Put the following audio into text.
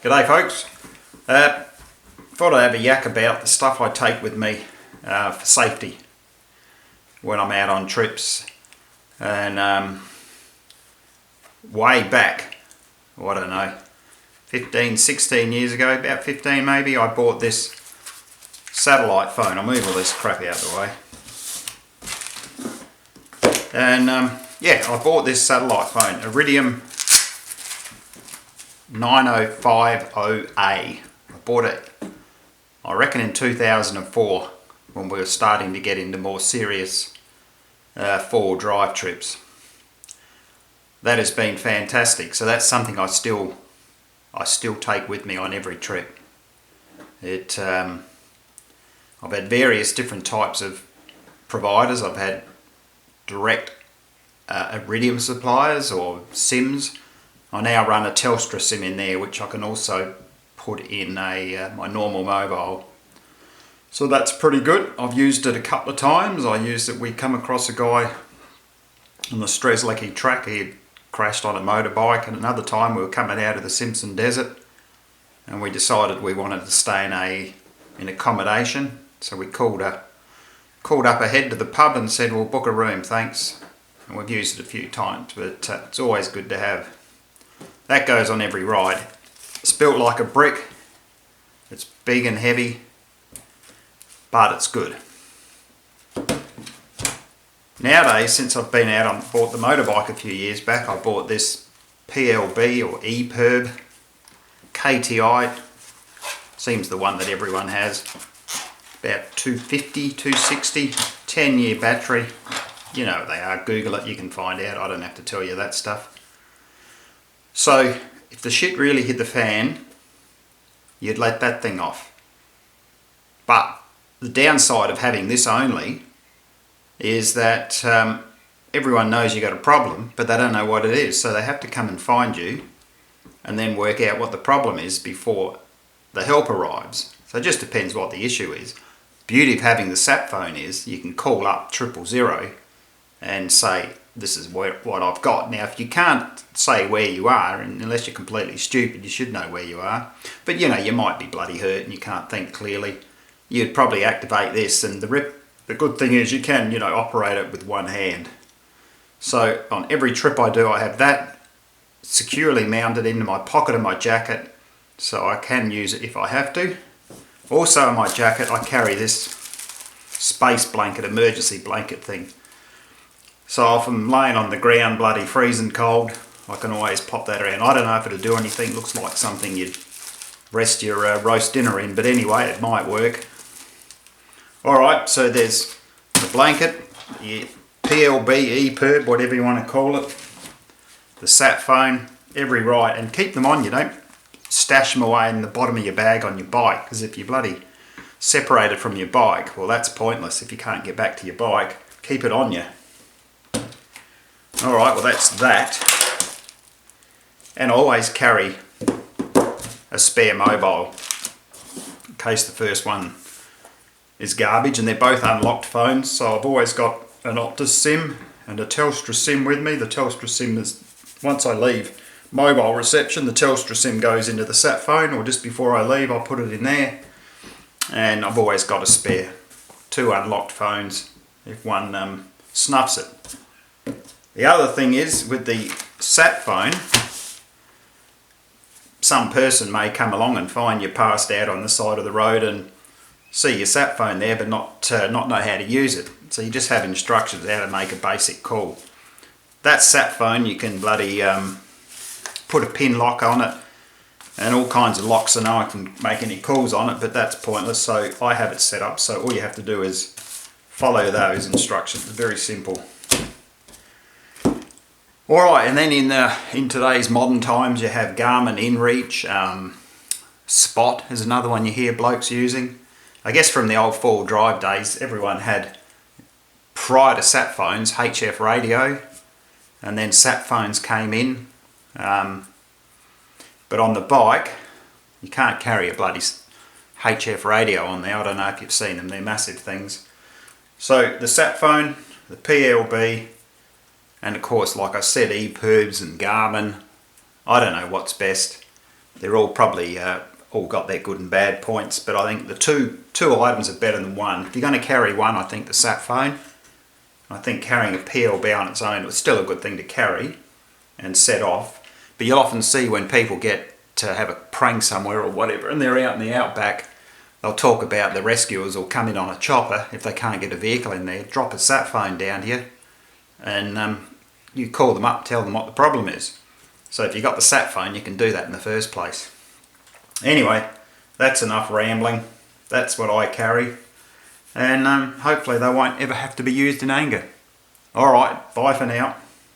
G'day folks. Thought I'd have a yak about the stuff I take with me for safety when I'm out on trips. And way back, I don't know, 15, 16 years ago, about 15 maybe, I bought this satellite phone. I'll move all this crap out of the way. And yeah, I bought this satellite phone, Iridium 9050A. I bought it, I reckon, in 2004 when we were starting to get into more serious four-wheel drive trips. That has been fantastic. So that's something I still take with me on every trip. I've had various different types of providers. I've had direct Iridium suppliers or SIMs. I now run a Telstra SIM in there, which I can also put in my normal mobile. So that's pretty good. I've used it a couple of times. We come across a guy on the Strzelecki track. He had crashed on a motorbike, and another time we were coming out of the Simpson Desert and we decided we wanted to stay in accommodation. So we called up ahead to the pub and said, "We'll book a room, thanks." And we've used it a few times, but it's always good to have. That goes on every ride. It's built like a brick. It's big and heavy, but it's good. Nowadays, since I've been out and bought the motorbike a few years back, I bought this PLB or EPIRB KTI. Seems the one that everyone has. About 250, 260, 10-year battery. You know what they are, Google it, you can find out. I don't have to tell you that stuff. So if the shit really hit the fan, you'd let that thing off. But the downside of having this only is that everyone knows you got a problem, but they don't know what it is. So they have to come and find you and then work out what the problem is before the help arrives. So it just depends what the issue is. Beauty of having the Satphone is you can call up 000 and say, "This is what I've got." Now, if you can't say where you are, and unless you're completely stupid, you should know where you are. But you know, you might be bloody hurt and you can't think clearly. You'd probably activate this, and the good thing is you can, operate it with one hand. So on every trip I do, I have that securely mounted into my pocket of my jacket, so I can use it if I have to. Also in my jacket, I carry this space blanket, emergency blanket thing. So if I'm laying on the ground bloody freezing cold, I can always pop that around. I don't know if it'll do anything. Looks like something you'd rest your roast dinner in, but anyway, it might work. Alright, so there's the blanket, the PLB, EPIRB, whatever you want to call it, the Satphone, every ride, and keep them on you. Don't stash them away in the bottom of your bag on your bike, because if you're bloody separated from your bike, well, that's pointless. If you can't get back to your bike, keep it on you. Alright, well, that's that. And always carry a spare mobile in case the first one is garbage, and they're both unlocked phones. So I've always got an Optus SIM and a Telstra SIM with me. The Telstra SIM is, once I leave mobile reception, the Telstra SIM goes into the Satphone, or just before I leave I'll put it in there. And I've always got a spare 2 unlocked phones if one snuffs it. The other thing is, with the Satphone, some person may come along and find you passed out on the side of the road and see your Satphone there, but not know how to use it. So you just have instructions how to make a basic call. That Satphone, you can bloody put a pin lock on it and all kinds of locks, so no one can make any calls on it, but that's pointless. So I have it set up, so all you have to do is follow those instructions. It's very simple. Alright, and then in today's modern times you have Garmin, Inreach, Spot is another one you hear blokes using. I guess from the old four-wheel drive days, everyone had, prior to Satphones, HF radio, and then Satphones came in. But on the bike, you can't carry a bloody HF radio on there. I don't know if you've seen them, they're massive things. So the Satphone, the PLB, and of course, like I said, EPIRBs and Garmin. I don't know what's best. They're all probably all got their good and bad points, but I think the two items are better than one. If you're going to carry one, I think the Satphone. I think carrying a PLB on its own is still a good thing to carry and set off. But you'll often see when people get to have a prank somewhere or whatever, and they're out in the outback, they'll talk about the rescuers will come in on a chopper if they can't get a vehicle in there, drop a Satphone down here, and you call them up, tell them what the problem is. So if you've got the Satphone, you can do that in the first place. Anyway, that's enough rambling. That's what I carry. And hopefully they won't ever have to be used in anger. Alright, bye for now.